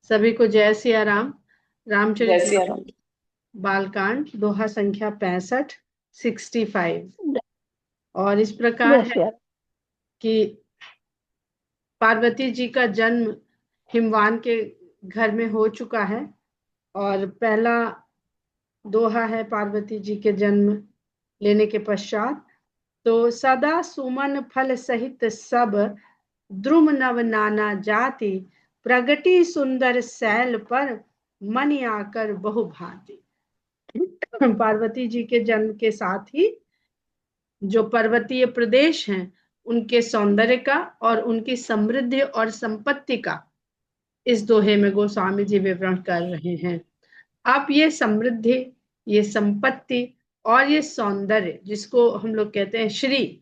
सभी को जय सिया राम। जय रामचरित सिया राम। बालकांड दोहा संख्या 65, 65। और इस प्रकार जय है सिया राम। कि पार्वती जी का जन्म हिमवान के घर में हो चुका है। और पहला दोहा है पार्वती जी के जन्म लेने के पश्चात। तो सदा सुमन फल सहित सब द्रुम नव नाना जाति, प्रगति सुंदर शैल पर मन आकर बहु भांति। पार्वती जी के जन्म के साथ ही जो पर्वतीय प्रदेश हैं उनके सौंदर्य का और उनकी समृद्धि और संपत्ति का इस दोहे में गोस्वामी जी विवरण कर रहे हैं। आप ये समृद्धि, ये संपत्ति और ये सौंदर्य जिसको हम लोग कहते हैं श्री,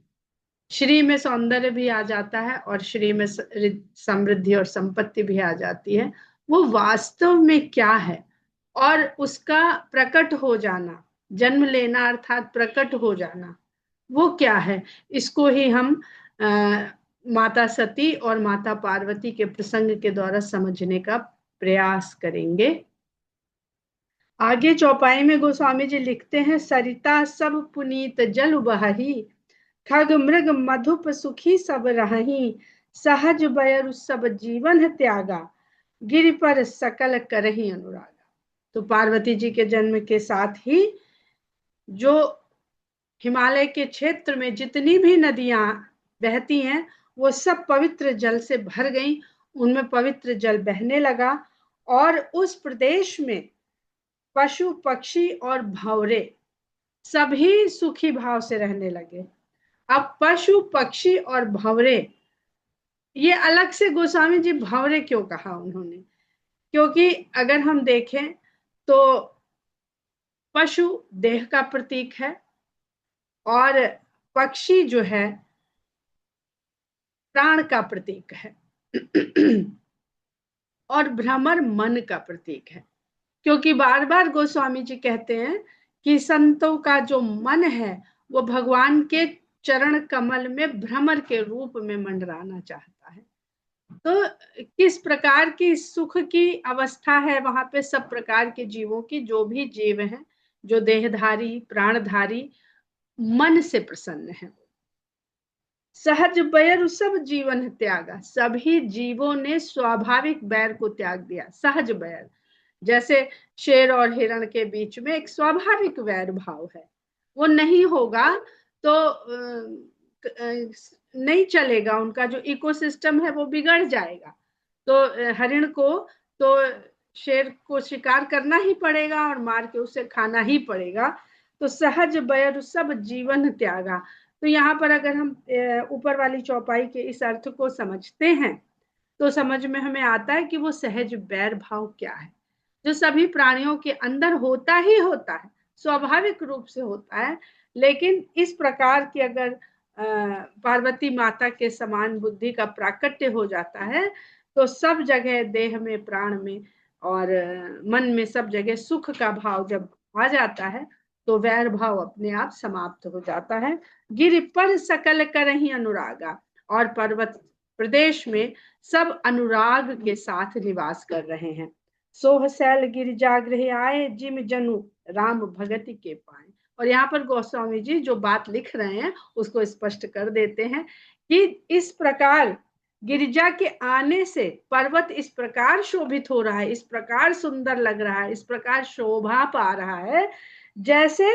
श्री में सौंदर्य भी आ जाता है और श्री में समृद्धि और संपत्ति भी आ जाती है। वो वास्तव में क्या है और उसका प्रकट हो जाना, जन्म लेना अर्थात प्रकट हो जाना, वो क्या है, इसको ही हम माता सती और माता पार्वती के प्रसंग के द्वारा समझने का प्रयास करेंगे। आगे चौपाई में गोस्वामी जी लिखते हैं, सरिता सब पुनीत जल बहही, खग मृग मधुप सुखी सब रहही, सहज बयरु सब जीवन त्यागा, गिरि पर सकल करही अनुरागा। तो पार्वती जी के जन्म के साथ ही जो हिमालय के क्षेत्र में जितनी भी नदियां बहती हैं वो सब पवित्र जल से भर गई, उनमें पवित्र जल बहने लगा और उस प्रदेश में पशु पक्षी और भंवरे सभी सुखी भाव से रहने लगे। अब पशु पक्षी और भंवरे, ये अलग से गोस्वामी जी भंवरे क्यों कहा उन्होंने, क्योंकि अगर हम देखें तो पशु देह का प्रतीक है और पक्षी जो है प्राण का प्रतीक है और भ्रमर मन का प्रतीक है। क्योंकि बार बार गोस्वामी जी कहते हैं कि संतों का जो मन है वो भगवान के चरण कमल में भ्रमर के रूप में मंडराना चाहता है। तो किस प्रकार की सुख की अवस्था है वहां पे, सब प्रकार के जीवों की, जो भी जीव हैं, जो देहधारी प्राणधारी मन से प्रसन्न है। सहज बैर सब जीवन त्यागा, सभी जीवों ने स्वाभाविक बैर को त्याग दिया। सहज बैर जैसे शेर और हिरण के बीच में एक स्वाभाविक वैर भाव है, वो नहीं होगा तो नहीं चलेगा, उनका जो इकोसिस्टम है वो बिगड़ जाएगा। तो हरिण को तो शेर को शिकार करना ही पड़ेगा और मार के उसे खाना ही पड़ेगा। तो सहज बैर सब जीवन त्यागा। तो यहाँ पर अगर हम ऊपर वाली चौपाई के इस अर्थ को समझते हैं तो समझ में हमें आता है कि वो सहज बैर भाव क्या है, जो सभी प्राणियों के अंदर होता ही होता है, स्वाभाविक रूप से होता है। लेकिन इस प्रकार की अगर पार्वती माता के समान बुद्धि का प्राकट्य हो जाता है तो सब जगह देह में प्राण में और मन में सब जगह सुख का भाव जब आ जाता है तो वैर भाव अपने आप समाप्त हो जाता है। गिरि पर सकल करही अनुरागा, और पर्वत प्रदेश में सब अनुराग के साथ निवास कर रहे हैं। सोह सैल गिरिजागृह आए, जिम जनु राम भगति के पाए। और यहाँ पर गोस्वामी जी जो बात लिख रहे हैं उसको स्पष्ट कर देते हैं कि इस प्रकार गिरिजा के आने से पर्वत इस प्रकार शोभित हो रहा है, इस प्रकार सुंदर लग रहा है, इस प्रकार शोभा पा रहा है जैसे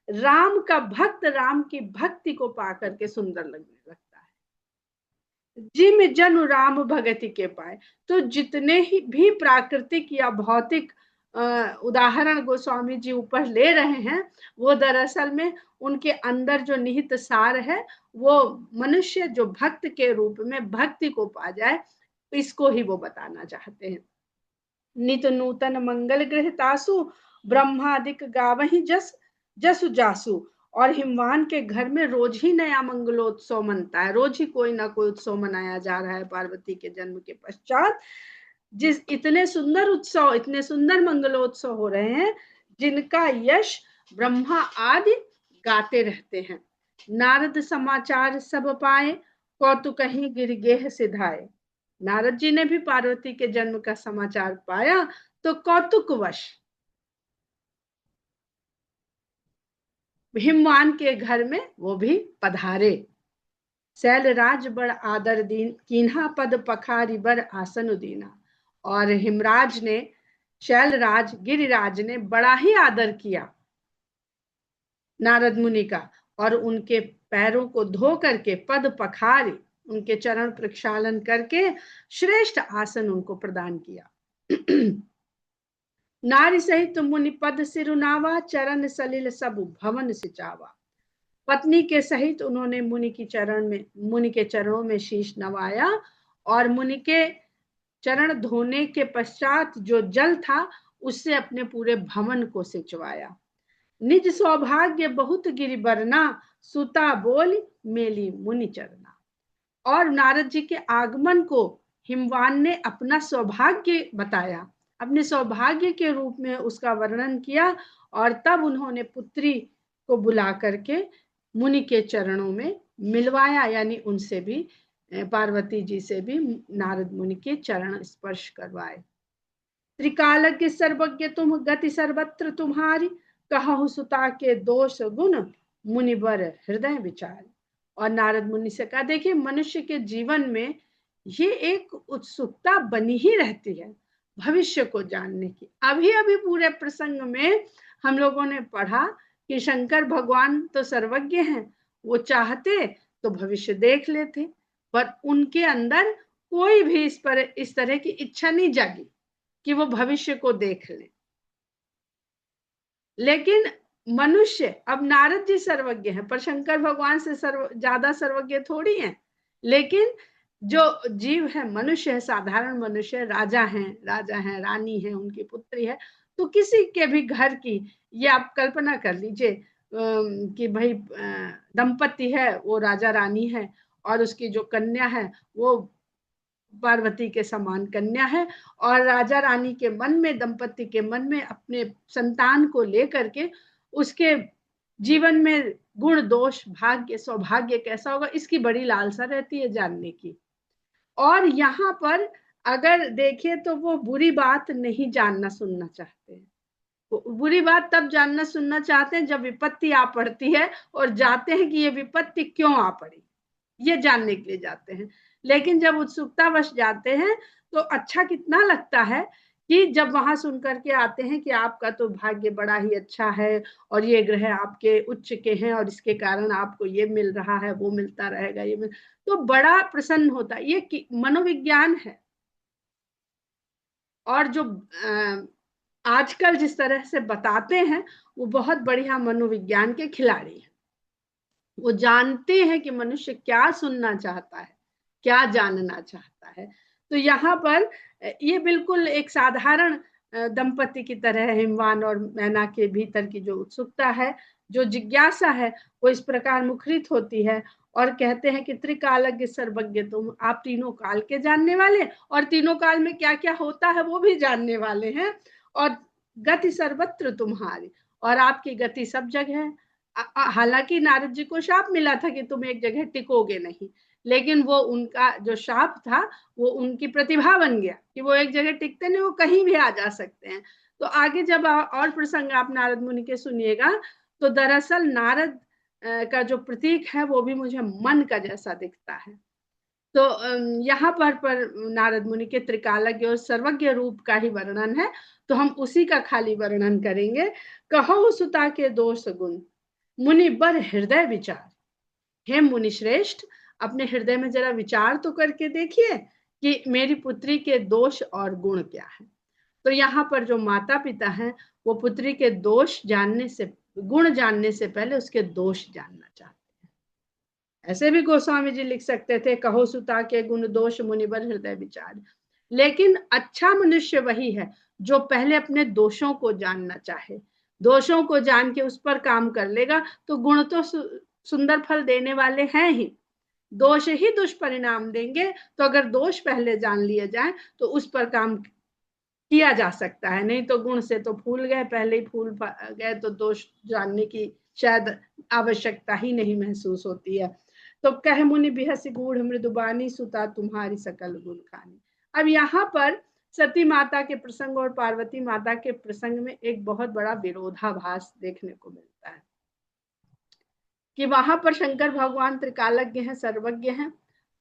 राम का भक्त राम की भक्ति को पा करके सुंदर लगने लगता है। जिम जनु राम भगति के पाए। तो जितने ही भी प्राकृतिक या भौतिक उदाहरण गोस्वामी जी ऊपर ले रहे हैं वो दरअसल में उनके अंदर जो निहित सार है वो मनुष्य जो भक्त के रूप में भक्ति को पा जाए, इसको ही वो बताना चाहते हैं। नित नूतन मंगल ग्रह तासु, ब्रह्मादिक गावही जस जसु जासु। और हिमवान के घर में रोज ही नया मंगलोत्सव मनता है, रोज ही कोई ना कोई उत्सव मनाया जा रहा है पार्वती के जन्म के पश्चात। जिस इतने सुंदर उत्सव, इतने सुंदर मंगलोत्सव हो रहे हैं जिनका यश ब्रह्मा आदि गाते रहते हैं। नारद समाचार सब पाए, कौतुक ही गिरगेह सिधाए, नारद जी ने भी पार्वती के जन्म का समाचार पाया तो कौतुकवश हिमवान के घर में वो भी पधारे। शैलराज बड़ आदर दीन कीन्हा पद पखारी बर आसन दीना। और हिमराज ने, शैलराज गिरिराज ने बड़ा ही आदर किया नारद मुनि का, और उनके पैरों को धो करके पद पखारी, उनके चरण प्रक्षालन करके श्रेष्ठ आसन उनको प्रदान किया। नारी सहित मुनि पद सिरुनावा चरण सलिल सब भवन सिचावा। पत्नी के सहित उन्होंने मुनि के चरणों में शीश नवाया और मुनि के चरण धोने के पश्चात जो जल था उससे अपने पूरे भवन को सिंचवाया। निज सौभाग्य बहुत गिरिबरना सुता बोल मेली मुनि चरना। और नारद जी के आगमन को हिमवान ने अपना सौभाग्य बताया, अपने सौभाग्य के रूप में उसका वर्णन किया, और तब उन्होंने पुत्री को बुला करके मुनि के चरणों में मिलवाया, यानी उनसे भी, पार्वती जी से भी नारद मुनि के चरण स्पर्श करवाए। त्रिकालज्ञ सर्वज्ञ तुम गति सर्वत्र तुम्हारी, कहु सुता के दोष गुण मुनिवर हृदय विचार। और नारद मुनि से कहा, देखिए मनुष्य के जीवन में ये एक उत्सुकता बनी ही रहती है भविष्य को जानने की। अभी अभी पूरे प्रसंग में हम लोगों ने पढ़ा कि शंकर भगवान तो सर्वज्ञ हैं, वो चाहते तो भविष्य देख लेते, पर उनके अंदर कोई भी इस तरह की इच्छा नहीं जागी कि वो भविष्य को देख ले। लेकिन मनुष्य, अब नारद जी सर्वज्ञ हैं पर शंकर भगवान से ज्यादा सर्वज्ञ थोड़ी हैं। लेकिन जो जीव है, मनुष्य है, साधारण मनुष्य, राजा हैं, रानी है, उनकी पुत्री है, तो किसी के भी घर की, ये आप कल्पना कर लीजिए कि भाई दंपति है, वो राजा रानी है और उसकी जो कन्या है वो पार्वती के समान कन्या है, और राजा रानी के मन में, दंपति के मन में अपने संतान को लेकर के उसके जीवन में गुण दोष भाग्य सौभाग्य कैसा होगा इसकी बड़ी लालसा रहती है जानने की। और यहाँ पर अगर देखें तो वो बुरी बात नहीं जानना सुनना चाहते हैं। बुरी बात तब जानना सुनना चाहते हैं जब विपत्ति आ पड़ती है और जाते हैं कि ये विपत्ति क्यों आ पड़ी, ये जानने के लिए जाते हैं। लेकिन जब उत्सुकतावश जाते हैं तो अच्छा कितना लगता है कि जब वहां सुन करके आते हैं कि आपका तो भाग्य बड़ा ही अच्छा है और ये ग्रह आपके उच्च के हैं और इसके कारण आपको ये मिल रहा है, वो मिलता रहेगा, तो बड़ा प्रसन्न होता है। ये मनोविज्ञान है। और जो आजकल जिस तरह से बताते हैं वो बहुत बढ़िया मनोविज्ञान के खिलाड़ी हैं। वो जानते हैं कि मनुष्य क्या सुनना चाहता है, क्या जानना चाहता है। तो यहाँ पर ये बिल्कुल एक साधारण दंपति की तरह हिमवान और मैना के भीतर की जो उत्सुकता है, जो जिज्ञासा है, वो इस प्रकार मुखरित होती है। और कहते हैं कि त्रिकालज्ञ सर्वज्ञ तुम, आप तीनों काल के जानने वाले और तीनों काल में क्या क्या होता है वो भी जानने वाले हैं, और गति सर्वत्र तुम्हारी, और आपकी गति सब जगह है। हालांकि नारद जी को शाप मिला था कि तुम एक जगह टिकोगे नहीं, लेकिन वो उनका जो शाप था वो उनकी प्रतिभा बन गया कि वो एक जगह टिकते नहीं, वो कहीं भी आ जा सकते हैं। तो आगे जब और प्रसंग आप नारद मुनि के सुनिएगा तो दरअसल नारद का जो प्रतीक है वो भी मुझे मन का जैसा दिखता है। तो यहाँ पर नारद मुनि के त्रिकालज्ञ और सर्वज्ञ रूप का ही वर्णन है, तो हम उसी का खाली वर्णन करेंगे। कहो सुता के दोष गुण मुनि बर हृदय विचार। हे मुनि श्रेष्ठ, अपने हृदय में जरा विचार तो करके देखिए कि मेरी पुत्री के दोष और गुण क्या है। तो यहाँ पर जो माता पिता हैं वो पुत्री के दोष जानने से, गुण जानने से पहले उसके दोष जानना चाहते हैं। ऐसे भी गोस्वामी जी लिख सकते थे, कहो सुता के गुण दोष मुनिवर हृदय विचार। लेकिन अच्छा मनुष्य वही है जो पहले अपने दोषों को जानना चाहे, दोषों को जान के उस पर काम कर लेगा। तो गुण तो सुंदर फल देने वाले हैं ही, दोष ही दुष्परिणाम देंगे। तो अगर दोष पहले जान लिए जाए तो उस पर काम किया जा सकता है, नहीं तो गुण से तो फूल गए, पहले ही फूल गए तो दोष जानने की शायद आवश्यकता ही नहीं महसूस होती है। तो कह मुनि बिहस गूढ़ मृदुबानी सुता तुम्हारी सकल गुण खानी। अब यहाँ पर सती माता के प्रसंग और पार्वती माता के प्रसंग में एक बहुत बड़ा विरोधाभास देखने को मिलता है कि वहां पर शंकर भगवान त्रिकालज्ञ हैं, सर्वज्ञ हैं,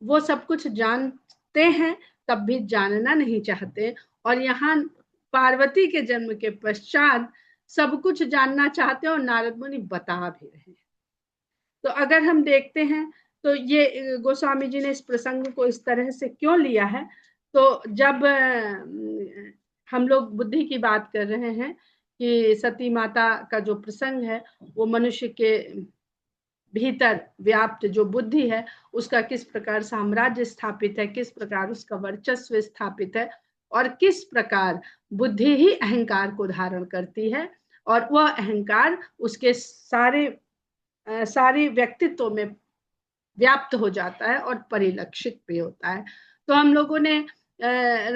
वो सब कुछ जानते हैं, तब भी जानना नहीं चाहते, और यहाँ पार्वती के जन्म के पश्चात सब कुछ जानना चाहते हैं और नारद मुनि बता भी रहे हैं। तो अगर हम देखते हैं तो ये गोस्वामी जी ने इस प्रसंग को इस तरह से क्यों लिया है, तो जब हम लोग बुद्धि की बात कर रहे हैं कि सती माता का जो प्रसंग है वो मनुष्य के भीतर व्याप्त जो बुद्धि है उसका किस प्रकार साम्राज्य स्थापित है, किस प्रकार उसका वर्चस्व स्थापित है, और किस प्रकार बुद्धि ही अहंकार को धारण करती है, और वह अहंकार उसके सारे व्यक्तित्व में व्याप्त हो जाता है और परिलक्षित भी होता है। तो हम लोगों ने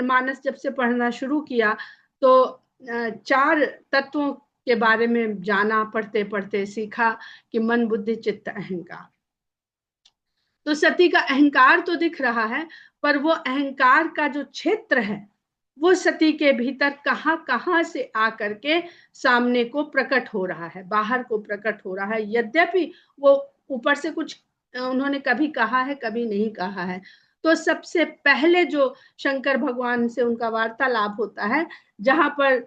मानस जब से पढ़ना शुरू किया तो 4 तत्वों के बारे में जाना, पढ़ते पढ़ते सीखा कि मन बुद्धि चित्त अहंकार। तो सती का अहंकार तो दिख रहा है, पर वो अहंकार का जो क्षेत्र है वो सती के भीतर कहां कहां से आकर के सामने को प्रकट हो रहा है, बाहर को प्रकट हो रहा है। यद्यपि वो ऊपर से कुछ उन्होंने कभी कहा है, कभी नहीं कहा है। तो सबसे पहले जो शंकर भगवान से उनका वार्तालाप होता है, जहां पर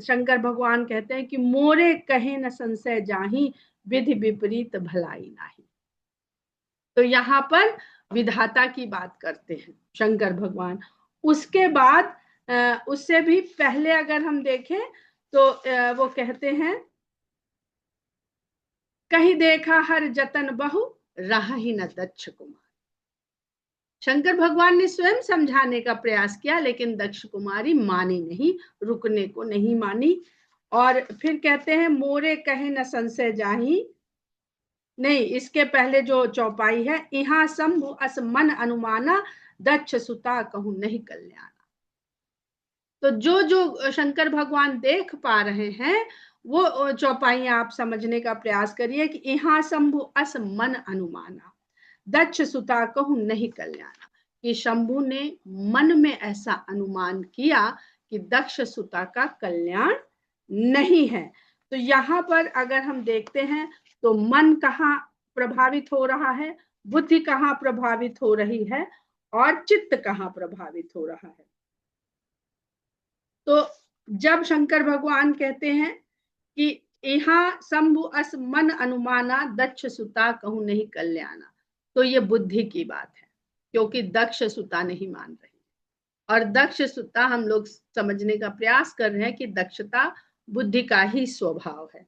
शंकर भगवान कहते हैं कि मोरे कहे न संशय जाही, विधि विपरीत भलाई नाही। तो यहाँ पर विधाता की बात करते हैं शंकर भगवान। उसके बाद उससे भी पहले अगर हम देखें तो वो कहते हैं कहीं देखा हर जतन बहु रहा ही न दक्ष कुमार। शंकर भगवान ने स्वयं समझाने का प्रयास किया, लेकिन दक्ष कुमारी मानी नहीं, रुकने को नहीं मानी। और फिर कहते हैं मोरे कहे न संशय जाही, नहीं, इसके पहले जो चौपाई है, यहाँ शंभु अस मन अनुमाना, दक्ष सुता कहूं नहीं कल्याण। तो जो जो शंकर भगवान देख पा रहे हैं वो चौपाई आप समझने का प्रयास करिए कि यहाँ शंभु अस मन अनुमाना, दक्ष सुता कहूं नहीं कल्याण। कि शंभु ने मन में ऐसा अनुमान किया कि दक्ष सुता का कल्याण नहीं है। तो यहाँ पर अगर हम देखते हैं तो मन कहाँ प्रभावित हो रहा है, बुद्धि कहाँ प्रभावित हो रही है, और चित्त कहाँ प्रभावित हो रहा है। तो जब शंकर भगवान कहते हैं कि यहाँ शंभु अस मन अनुमाना, दक्ष सुता कहूं नहीं कल्याणा, तो ये बुद्धि की बात है, क्योंकि दक्ष सुता नहीं मान रही। और दक्ष सुता हम लोग समझने का प्रयास कर रहे हैं कि दक्षता बुद्धि का ही स्वभाव है।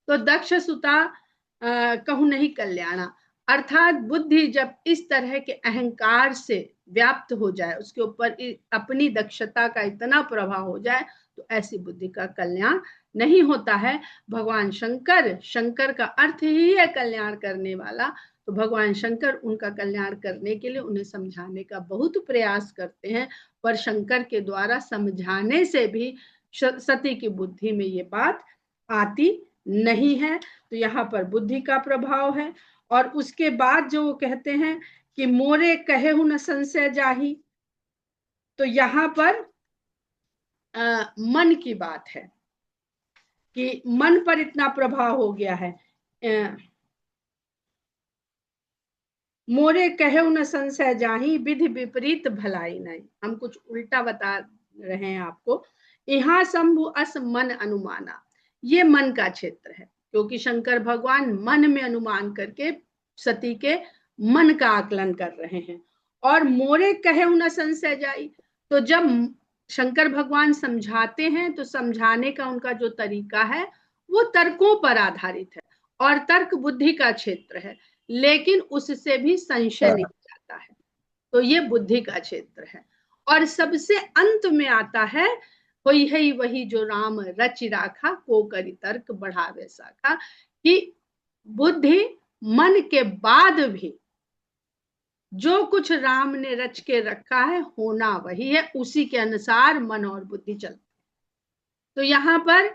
तो दक्ष सुता कहूं नहीं कल्याणा, अर्थात बुद्धि जब इस तरह के अहंकार से व्याप्त हो जाए, उसके ऊपर अपनी दक्षता का इतना प्रभाव हो जाए, तो ऐसी बुद्धि का कल्याण नहीं होता है। भगवान शंकर का अर्थ ही है कल्याण करने वाला। तो भगवान शंकर उनका कल्याण करने के लिए उन्हें समझाने का बहुत प्रयास करते हैं, पर शंकर के द्वारा समझाने से भी सती की बुद्धि में ये बात आती नहीं है। तो यहाँ पर बुद्धि का प्रभाव है। और उसके बाद जो वो कहते हैं कि मोरे कहे हूं न संशय जाही, तो यहाँ पर मन की बात है कि मन पर इतना प्रभाव हो गया है। मोरे कहे न संशय जाही, विधि विपरीत भलाई नहीं। हम कुछ उल्टा बता रहे हैं आपको। यहाँ शंभु अस मन अनुमाना, ये मन का क्षेत्र है, क्योंकि शंकर भगवान मन में अनुमान करके सती के मन का आकलन कर रहे हैं। और मोरे कहे न संशय जाई, तो जब शंकर भगवान समझाते हैं तो समझाने का उनका जो तरीका है वो तर्कों पर आधारित है, और तर्क बुद्धि का क्षेत्र है, लेकिन उससे भी संशय नहीं जाता है। तो ये बुद्धि का क्षेत्र है। और सबसे अंत में आता है होई है वही जो राम रचि राखा, को करी तर्क बढ़ावे साखा, कि बुद्धि मन के बाद भी जो कुछ राम ने रच के रखा है होना वही है, उसी के अनुसार मन और बुद्धि चलती। तो यहाँ पर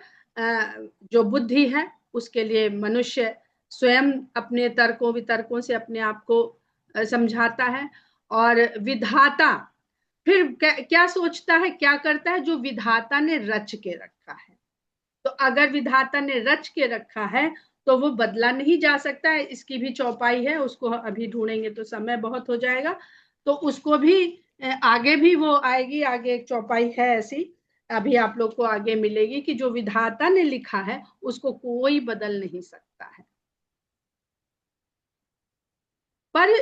जो बुद्धि है उसके लिए मनुष्य स्वयं अपने तर्कों वितर्कों से अपने आप को समझाता है। और विधाता फिर क्या सोचता है, क्या करता है, जो विधाता ने रच के रखा है। तो अगर विधाता ने रच के रखा है तो वो बदला नहीं जा सकता है। इसकी भी चौपाई है, उसको अभी ढूंढेंगे तो समय बहुत हो जाएगा, तो उसको भी आगे भी वो आएगी, आगे एक चौपाई है ऐसी, अभी आप लोग को आगे मिलेगी, कि जो विधाता ने लिखा है उसको कोई बदल नहीं सकता है। पर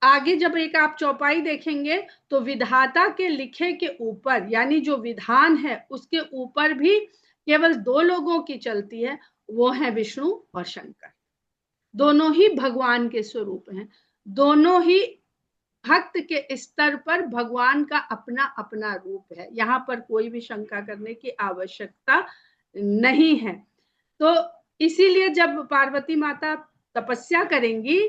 आगे जब एक आप चौपाई देखेंगे तो विधाता के लिखे के ऊपर, यानी जो विधान है उसके ऊपर भी केवल दो लोगों की चलती है, वो है विष्णु और शंकर। दोनों ही भगवान के स्वरूप हैं, दोनों ही भक्त के स्तर पर भगवान का अपना अपना रूप है। यहाँ पर कोई भी शंका करने की आवश्यकता नहीं है। तो इसीलिए जब पार्वती माता तपस्या करेंगी,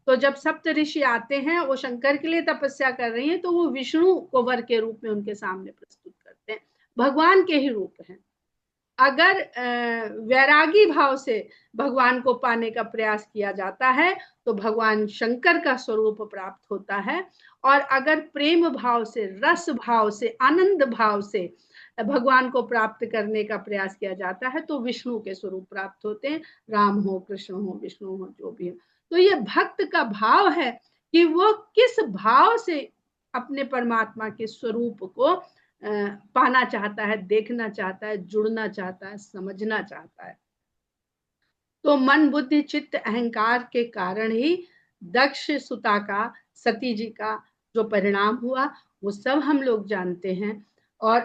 तो जब सप्त ऋषि आते हैं, वो शंकर के लिए तपस्या कर रही हैं, तो वो विष्णु को वर के रूप में उनके सामने प्रस्तुत करते हैं, भगवान के ही रूप हैं। अगर वैरागी भाव से भगवान को पाने का प्रयास किया जाता है तो भगवान शंकर का स्वरूप प्राप्त होता है। और अगर प्रेम भाव से, रस भाव से, आनंद भाव से भगवान को प्राप्त करने का प्रयास किया जाता है तो विष्णु के स्वरूप प्राप्त होते हैं। राम हो, कृष्ण हो, विष्णु हो, जो भी हो। तो ये भक्त का भाव है कि वो किस भाव से अपने परमात्मा के स्वरूप को पाना चाहता है, देखना चाहता है, जुड़ना चाहता है, समझना चाहता है। तो मन बुद्धि चित्त अहंकार के कारण ही दक्ष सुता का, सती जी का जो परिणाम हुआ वो सब हम लोग जानते हैं। और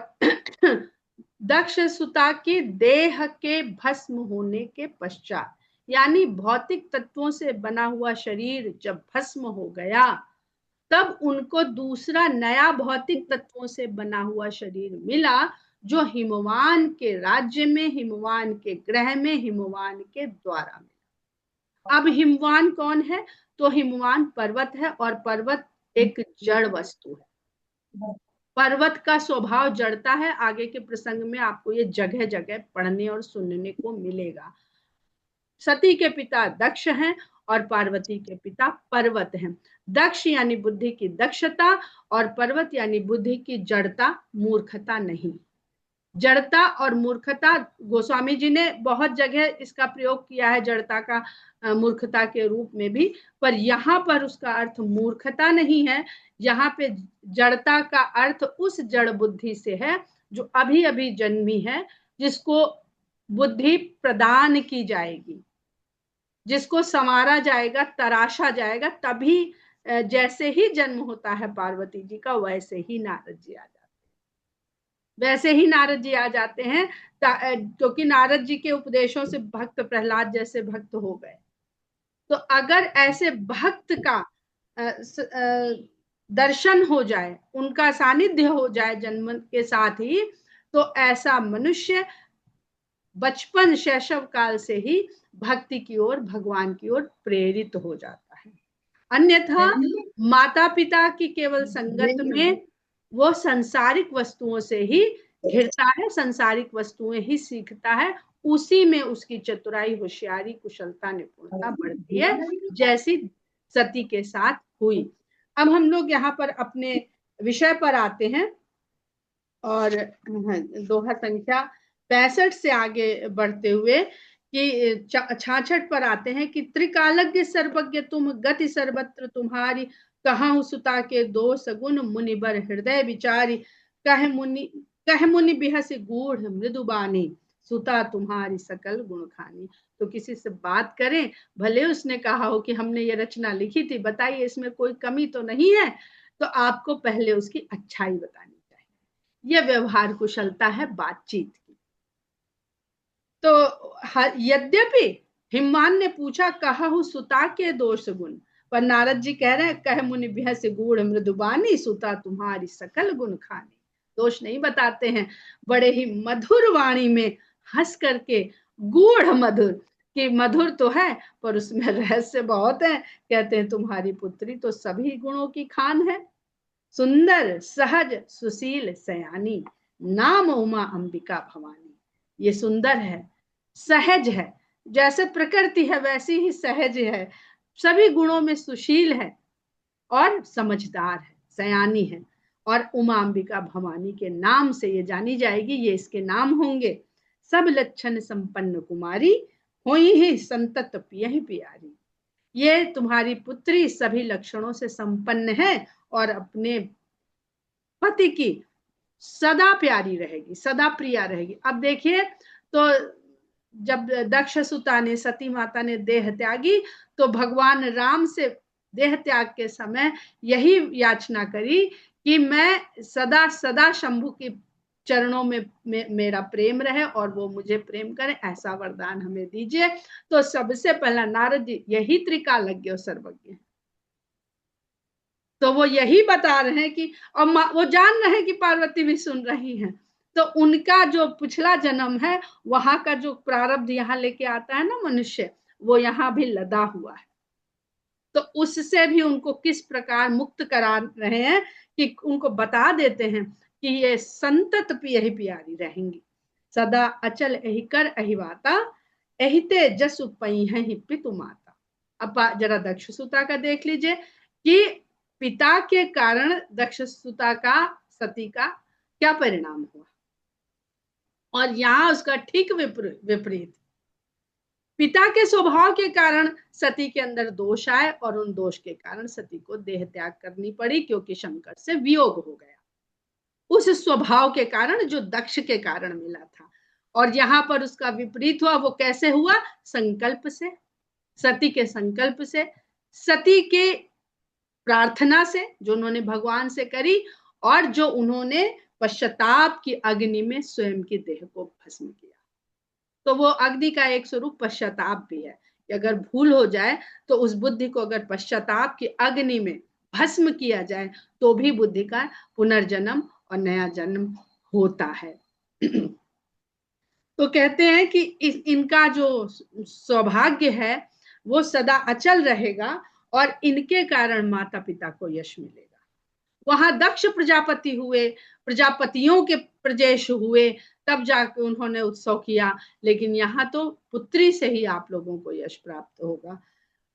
दक्ष सुता के देह के भस्म होने के पश्चात, यानी भौतिक तत्वों से बना हुआ शरीर जब भस्म हो गया, तब उनको दूसरा नया भौतिक तत्वों से बना हुआ शरीर मिला, जो हिमवान के राज्य में, हिमवान के ग्रह में, हिमवान के द्वारा मिला। अब हिमवान कौन है? तो हिमवान पर्वत है, और पर्वत एक जड़ वस्तु है। पर्वत का स्वभाव जड़ता है। आगे के प्रसंग में आपको ये जगह जगह पढ़ने और सुनने को मिलेगा। सती के पिता दक्ष हैं और पार्वती के पिता पर्वत हैं। दक्ष यानी बुद्धि की दक्षता, और पर्वत यानी बुद्धि की जड़ता, मूर्खता नहीं। जड़ता और मूर्खता, गोस्वामी जी ने बहुत जगह इसका प्रयोग किया है जड़ता का मूर्खता के रूप में भी, पर यहाँ पर उसका अर्थ मूर्खता नहीं है। यहाँ पे जड़ता का अर्थ उस जड़ बुद्धि से है जो अभी अभी जन्मी है, जिसको बुद्धि प्रदान की जाएगी, जिसको संवारा जाएगा, तराशा जाएगा। तभी जैसे ही जन्म होता है पार्वती जी का, वैसे ही नारद जी आ जाते हैं, वैसे ही नारद जी आ जाते हैं, क्योंकि नारद जी के उपदेशों से भक्त प्रहलाद जैसे भक्त हो गए। तो अगर ऐसे भक्त का दर्शन हो जाए, उनका सानिध्य हो जाए जन्म के साथ ही, तो ऐसा मनुष्य बचपन शैशव काल से ही भक्ति की ओर, भगवान की ओर प्रेरित हो जाता है। अन्यथा माता पिता की केवल संगत में वो सांसारिक वस्तुओं से ही घिरता है, सांसारिक वस्तुएं ही सीखता है। उसी में उसकी चतुराई, होशियारी, कुशलता, निपुणता बढ़ती है, जैसी सती के साथ हुई। अब हम लोग यहाँ पर अपने विषय पर आते हैं, और दोहा संख्या 65 से आगे बढ़ते हुए कि 66 पर आते हैं कि त्रिकालज्ञ सर्वज्ञ तुम, गति सर्वत्र तुम्हारी, कहां सुता के दो सगुन, मुनि बर हृदय विचारी, कह मुनि बिहस गूढ़ मृदुबानी, सुता तुम्हारी सकल गुण खानी। तो किसी से बात करें, भले उसने कहा हो कि हमने ये रचना लिखी थी, बताइए इसमें कोई कमी तो नहीं है, तो आपको पहले उसकी अच्छाई बतानी चाहिए। यह व्यवहार कुशलता है बातचीत की। तो यद्यपि हिमवान ने पूछा, कहु सुता के दोष गुण, पर नारद जी कह रहे हैं, कह मुनि बिहस गूढ़ मृदुबानी, सुता तुम्हारी सकल गुण खानी। दोष नहीं बताते हैं, बड़े ही मधुर वाणी में हंस करके, गूढ़ मधुर, कि मधुर तो है पर उसमें रहस्य बहुत है। कहते हैं तुम्हारी पुत्री तो सभी गुणों की खान है, सुंदर, सहज, सुशील, सयानी, नाम उमा अंबिका भवानी। ये सुंदर है, सहज है, जैसे प्रकृति है वैसी ही सहज है, सभी गुणों में सुशील है और समझदार है, सयानी है। और उमांबिका भवानी के नाम से ये जानी जाएगी, ये इसके नाम होंगे। सब लक्षण संपन्न कुमारी, होई ही संतत पियहि प्यारी। ये तुम्हारी पुत्री सभी लक्षणों से संपन्न है और अपने पति की सदा प्यारी रहेगी, सदा प्रिया रहेगी। अब देखिए, तो जब दक्ष सुता ने, सती माता ने देह त्यागी, तो भगवान राम से देह त्याग के समय यही याचना करी कि मैं सदा सदा शंभु के चरणों में मेरा प्रेम रहे और वो मुझे प्रेम करे, ऐसा वरदान हमें दीजिए। तो सबसे पहला नारद जी यही त्रिकालज्ञ और सर्वज्ञ है, तो वो यही बता रहे हैं कि, और वो जान रहे हैं कि पार्वती भी सुन रही हैं, तो उनका जो पिछला जन्म है, वहां का जो प्रारब्ध यहाँ लेके आता है ना मनुष्य, वो यहाँ भी लदा हुआ है। तो उससे भी उनको किस प्रकार मुक्त करा रहे हैं कि उनको बता देते हैं कि ये संतत पियहि प्यारी रहेंगी, सदा अचल एहि कर अहिवाता, एहिते जसु पई पितु माता। अब जरा दक्षसुता का देख लीजिए कि पिता के कारण दक्षसुता का, सती का क्या परिणाम हुआ, और यहाँ उसका ठीक विपरीत। पिता के स्वभाव के कारण सती के अंदर दोष आए और उन दोष के कारण सती को देह त्याग करनी पड़ी, क्योंकि शंकर से वियोग हो गया उस स्वभाव के कारण जो दक्ष के कारण मिला था। और यहाँ पर उसका विपरीत हुआ, वो कैसे हुआ? संकल्प से, सती के संकल्प से, सती के प्रार्थना से जो उन्होंने भगवान से करी, और जो उन्होंने पश्चाताप की अग्नि में स्वयं की देह को भस्म किया। तो वो अग्नि का एक स्वरूप पश्चाताप भी है कि अगर भूल हो जाए तो उस बुद्धि को अगर पश्चाताप की अग्नि में भस्म किया जाए तो भी बुद्धि का पुनर्जन्म और नया जन्म होता है। तो कहते हैं कि इनका जो सौभाग्य है वो सदा अचल रहेगा और इनके कारण माता पिता को यश मिलेगा। वहां दक्ष प्रजापति हुए, प्रजापतियों के प्रजेश हुए, तब जाके उन्होंने उत्सव किया, लेकिन यहाँ तो पुत्री से ही आप लोगों को यश प्राप्त होगा।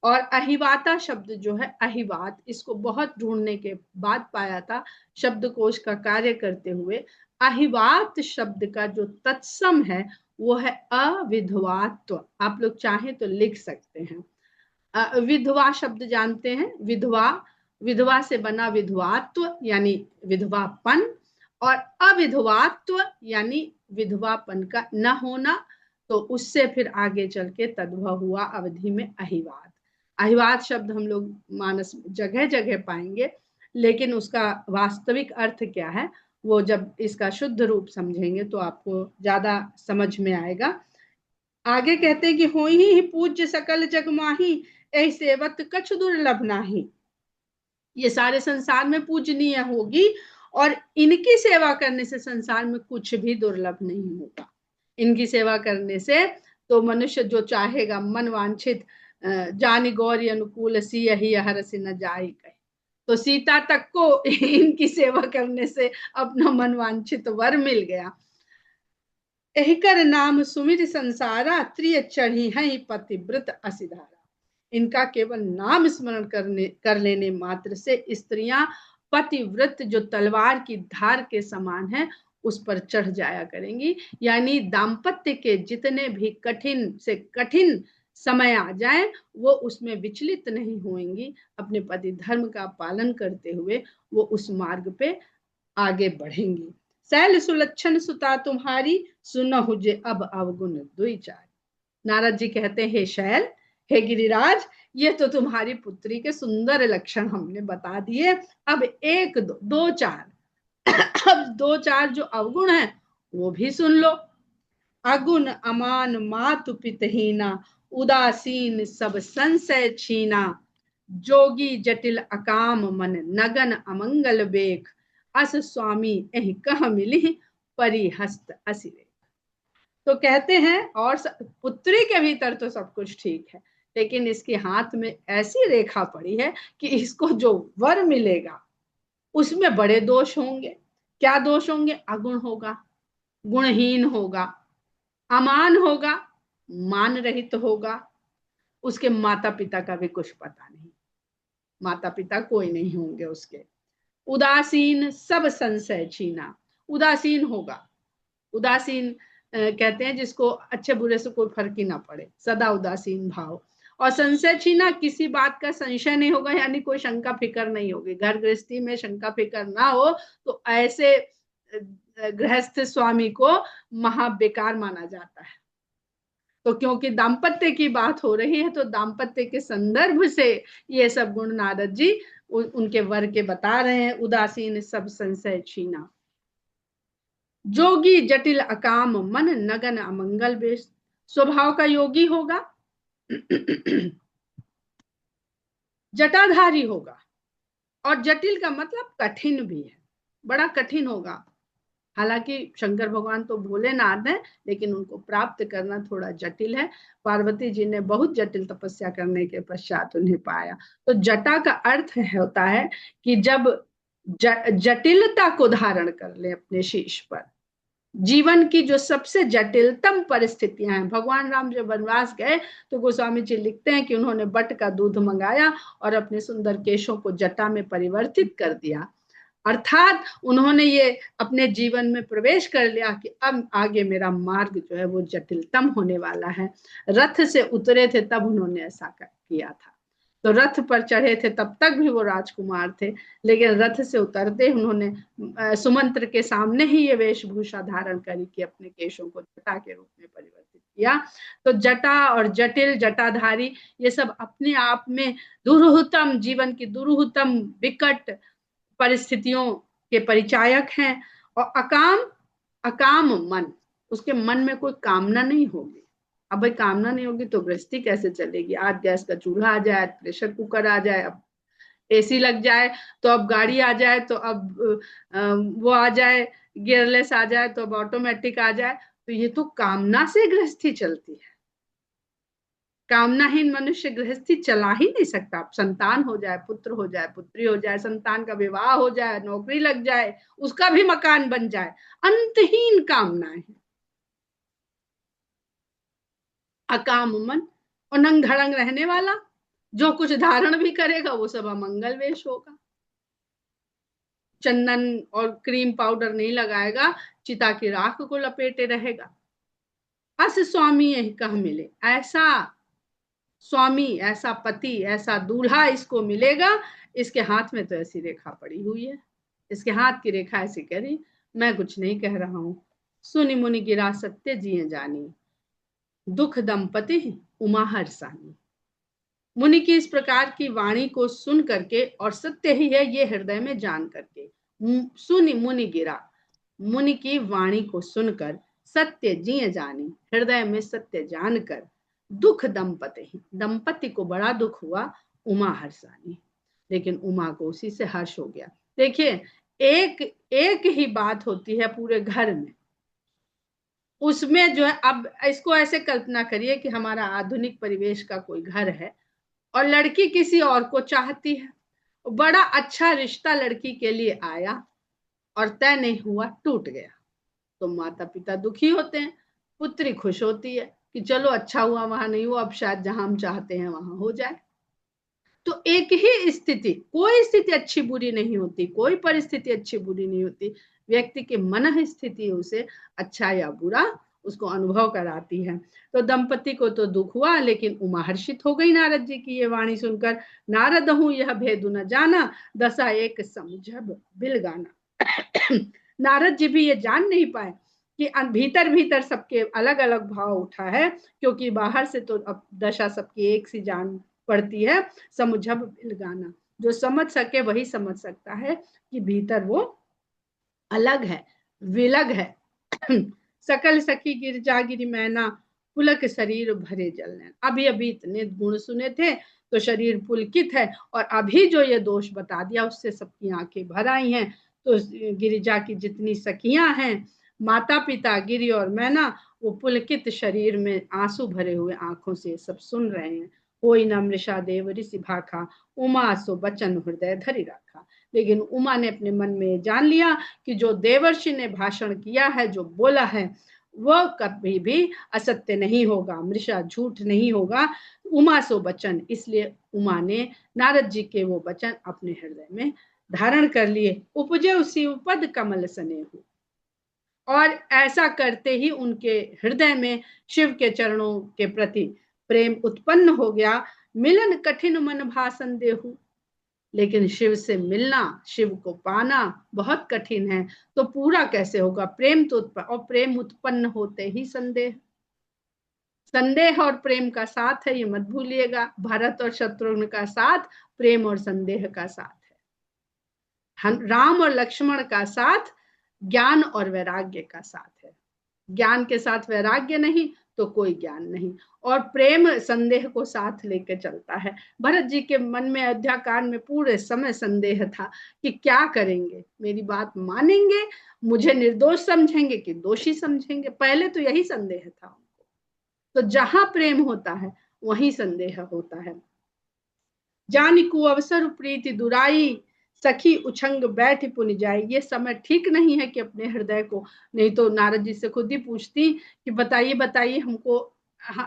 और अहिवाता शब्द जो है, अहिवात, इसको बहुत ढूंढने के बाद पाया था शब्दकोश का कार्य करते हुए। अहिवात शब्द का जो तत्सम है वो है अविधवात्व। आप लोग चाहें तो लिख सकते हैं। विधवा शब्द जानते हैं, विधवा, विधवा से बना विधवात्व यानी विधवापन, और अविधवात्व यानी विधवापन का न होना। तो उससे फिर आगे चल के तद्भव हुआ अवधि में अहिवात। अहिवात शब्द हम लोग मानस जगह जगह पाएंगे, लेकिन उसका वास्तविक अर्थ क्या है वो जब इसका शुद्ध रूप समझेंगे तो आपको ज्यादा समझ में आएगा। आगे कहते हैं कि होई ही पूज्य सकल जग माही, ऐ सेवत कछु दुर्लभ नाही। ये सारे संसार में पूजनीय होगी और इनकी सेवा करने से संसार में कुछ भी दुर्लभ नहीं होगा। इनकी सेवा करने से तो मनुष्य जो चाहेगा मन वांछित जानि गौरी अनुकूल सिय ही हरसि न जाई कहे। तो सीता तक को इनकी सेवा करने से अपना मन वांछित वर मिल गया। एहिकर नाम सुमिर संसारा, त्रिय चढ़ी है पतिव्रत असिधारा। इनका केवल नाम स्मरण कर लेने मात्र से स्त्रियां पतिव्रत जो तलवार की धार के समान है उस पर चढ़ जाया करेंगी। यानी दाम्पत्य के जितने भी कठिन से कठिन समय आ जाए वो उसमें विचलित नहीं होंगी, अपने पति धर्म का पालन करते हुए वो उस मार्ग पे आगे बढ़ेंगी। शैल सुलक्षण सुता तुम्हारी, सुनहु जे अब अवगुण दुई चार। नारद जी कहते हैं, हे शैल, हे गिरिराज, ये तो तुम्हारी पुत्री के सुंदर लक्षण हमने बता दिए, अब एक दो, दो चार अब दो चार जो अवगुण है वो भी सुन लो। अगुण अमान मातु पितहीना, उदासीन सब संशय छीना। जोगी जटिल अकाम मन, नगन अमंगल बेख। अस स्वामी एहि कह मिली, परिहस्त असिरे। तो कहते हैं और पुत्री के भीतर तो सब कुछ ठीक है, लेकिन इसके हाथ में ऐसी रेखा पड़ी है कि इसको जो वर मिलेगा उसमें बड़े दोष होंगे। क्या दोष होंगे? अगुण होगा, गुणहीन होगा, अमान होगा, मान रहित होगा, उसके माता पिता का भी कुछ पता नहीं, माता पिता कोई नहीं होंगे उसके। उदासीन सब संशय छीना, उदासीन होगा, उदासीन कहते हैं जिसको अच्छे बुरे से कोई फर्क ही ना पड़े, सदा उदासीन भाव। और संशय छीना, किसी बात का संशय नहीं होगा, यानी कोई शंका फिकर नहीं होगी। घर गृहस्थी में शंका फिकर ना हो तो ऐसे गृहस्थ स्वामी को महा बेकार माना जाता है। तो क्योंकि दाम्पत्य की बात हो रही है तो दाम्पत्य के संदर्भ से ये सब गुण नारद जी उनके वर के बता रहे हैं। उदासीन सब संशय छीना, जोगी जटिल अकाम मन नगन अमंगल बेश, स्वभाव का योगी होगा, जटाधारी होगा, और जटिल का मतलब कठिन भी है, बड़ा कठिन होगा। हालांकि शंकर भगवान तो भोलेनाथ हैं, लेकिन उनको प्राप्त करना थोड़ा जटिल है। पार्वती जी ने बहुत जटिल तपस्या करने के पश्चात उन्हें पाया। तो जटा का अर्थ होता है कि जब जटिलता को धारण कर ले अपने शीश पर, जीवन की जो सबसे जटिलतम परिस्थितियां हैं। भगवान राम जब वनवास गए तो गोस्वामी जी लिखते हैं कि उन्होंने बट का दूध मंगाया और अपने सुंदर केशों को जटा में परिवर्तित कर दिया, अर्थात उन्होंने ये अपने जीवन में प्रवेश कर लिया कि अब आगे मेरा मार्ग जो है वो जटिलतम होने वाला है। रथ से उतरे थे तब उन्होंने ऐसा किया था। तो रथ पर चढ़े थे तब तक भी वो राजकुमार थे, लेकिन रथ से उतरते उन्होंने सुमंत्र के सामने ही ये वेशभूषा धारण करी कि अपने केशों को जटा के रूप में परिवर्तित किया। तो जटा और जटिल, जटाधारी, ये सब अपने आप में दुरूहतम, जीवन की दुरूहतम विकट परिस्थितियों के परिचायक हैं। और अकाम, अकाम मन, उसके मन में कोई कामना नहीं होगी। अब भाई कामना नहीं होगी तो गृहस्थी कैसे चलेगी? आज गैस का चूल्हा आ जाए, प्रेशर कुकर आ जाए, अब एसी लग जाए, तो अब गाड़ी आ जाए, तो अब वो आ जाए, गियरलेस आ जाए, तो अब ऑटोमेटिक आ जाए। तो ये तो कामना से गृहस्थी चलती है। कामनाहीन मनुष्य गृहस्थी चला ही नहीं सकता। संतान हो जाए, पुत्र हो जाए, पुत्री हो जाए, संतान का विवाह हो जाए, नौकरी लग जाए, उसका भी मकान बन जाए, अंतहीन कामनाएं हैं। अकाम मन, और नंग धड़ंग रहने वाला, जो कुछ धारण भी करेगा वो सब अमंगल वेश होगा। चंदन और क्रीम पाउडर नहीं लगाएगा, चिता की राख को लपेटे रहेगा। अस स्वामी यही कह मिले, ऐसा स्वामी, ऐसा पति, ऐसा दूल्हा इसको मिलेगा। इसके हाथ में तो ऐसी रेखा पड़ी हुई है, इसके हाथ की रेखा ऐसी कह रही, मैं कुछ नहीं कह रहा हूं। सुनि मुनि गिरा सत्य जिए जानी, दुख दंपति उमा हरसानी। मुनि की इस प्रकार की वाणी को सुन करके, और सत्य ही है ये हृदय में जान करके, सुनि मुनि गिरा, मुनि की वाणी को सुनकर, सत्य जिए जानी, हृदय में सत्य जानकर, दुख दंपति, दंपति को बड़ा दुख हुआ, उमा हर्षानी, लेकिन उमा को उसी से हर्ष हो गया। देखिए, एक ही बात होती है पूरे घर में, उसमें जो है, अब इसको ऐसे कल्पना करिए कि हमारा आधुनिक परिवेश का कोई घर है और लड़की किसी और को चाहती है, बड़ा अच्छा रिश्ता लड़की के लिए आया और तय नहीं हुआ, टूट गया, तो माता पिता दुखी होते हैं, पुत्री खुश होती है कि चलो अच्छा हुआ, वहां नहीं हुआ, अब शायद जहां हम चाहते हैं वहां हो जाए। तो एक ही स्थिति, कोई स्थिति अच्छी बुरी नहीं होती, कोई परिस्थिति अच्छी बुरी नहीं होती, व्यक्ति की मन स्थिति उसे अच्छा या बुरा उसको अनुभव कराती है। तो दंपति को तो दुख हुआ, लेकिन उमा हर्षित हो गई नारद जी की ये वाणी सुनकर। नारद हूं यह भेद न जाना, दशा एक समझब बिलगाना। नारद जी भी ये जान नहीं पाए कि भीतर भीतर सबके अलग अलग भाव उठा है, क्योंकि बाहर से तो अब दशा सबकी एक सी जान पड़ती है। समझब बिलगाना, जो समझ सके वही समझ सकता है कि भीतर वो अलग है, विलग है। सकल सखी गिरजा गिरी मैना, पुलक शरीर भरे जलने। अभी अभी इतने गुण सुने थे तो शरीर पुलकित है, और अभी जो ये दोष बता दिया उससे सबकी आंखें भर आई हैं। तो गिरिजा की जितनी सखियां हैं, माता पिता, गिरी और मैना, वो पुलकित शरीर में आंसू भरे हुए आंखों से सब सुन रहे हैं। कोई न मृषा देव ऋषि भाखा, उमा सो बचन हृदय धरि रखा। लेकिन उमा ने अपने मन में जान लिया कि जो देवर्षि ने भाषण किया है, जो बोला है, वह कभी भी असत्य नहीं होगा, मृषा झूठ नहीं होगा। उमा सो बचन, इसलिए उमा ने नारद जी के वो वचन अपने हृदय में धारण कर लिए। उपजे शिव पद कमल सनेहु, और ऐसा करते ही उनके हृदय में शिव के चरणों के प्रति प्रेम उत्पन्न हो गया। मिलन कठिन मन भासन देहु, लेकिन शिव से मिलना, शिव को पाना बहुत कठिन है, तो पूरा कैसे होगा? प्रेम तो और प्रेम उत्पन्न होते ही संदेह, संदेह और प्रेम का साथ है, ये मत भूलिएगा। भरत और शत्रुघ्न का साथ प्रेम और संदेह का साथ है। राम और लक्ष्मण का साथ ज्ञान और वैराग्य का साथ है। ज्ञान के साथ वैराग्य नहीं तो कोई ज्ञान नहीं, और प्रेम संदेह को साथ लेकर चलता है। भरत जी के मन में अयोध्या कांड में पूरे समय संदेह था कि क्या करेंगे, मेरी बात मानेंगे, मुझे निर्दोष समझेंगे कि दोषी समझेंगे, पहले तो यही संदेह था उनको। तो जहां प्रेम होता है वहीं संदेह होता है। जानिकु अवसर प्रीति दुराई, सखी उछंग बैठ पुनि जाए। ये समय ठीक नहीं है कि अपने हृदय को, नहीं तो नारद जी से खुद ही पूछती कि बताइए बताइए हमको,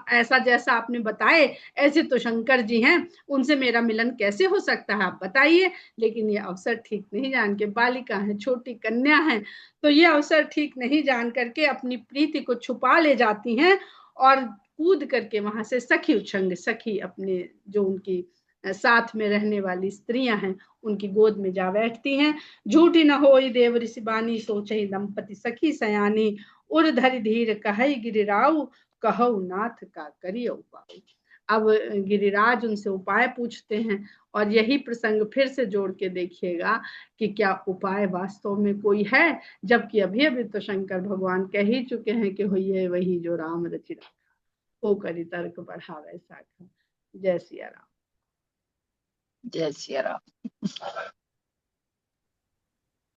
ऐसा जैसा आपने बताए ऐसे तो शंकर जी हैं, उनसे मेरा मिलन कैसे हो सकता है, आप बताइए। लेकिन ये अवसर ठीक नहीं जान के, बालिका है, छोटी कन्या है, तो ये अवसर ठीक नहीं जान करके अपनी प्रीति को छुपा ले जाती हैं और कूद करके वहां से सखी उछंग, सखी अपने जो उनकी साथ में रहने वाली स्त्रियां हैं उनकी गोद में जा बैठती हैं। झूठी न होई देव ऋषि बानी, सोचहि दंपति सखी सयानी, उर धरि धीर कहई गिरिराऊ, कहऊ नाथ का करिय उपाय। अब गिरिराज उनसे उपाय पूछते हैं, और यही प्रसंग फिर से जोड़ के देखिएगा कि क्या उपाय वास्तव में कोई है, जबकि अभी अभी तो शंकर भगवान कह ही चुके हैं कि होइए वही जो राम रचि राखा, हो करी तर्क बढ़ावे साखा। जय सिया राम। जय सिया राम।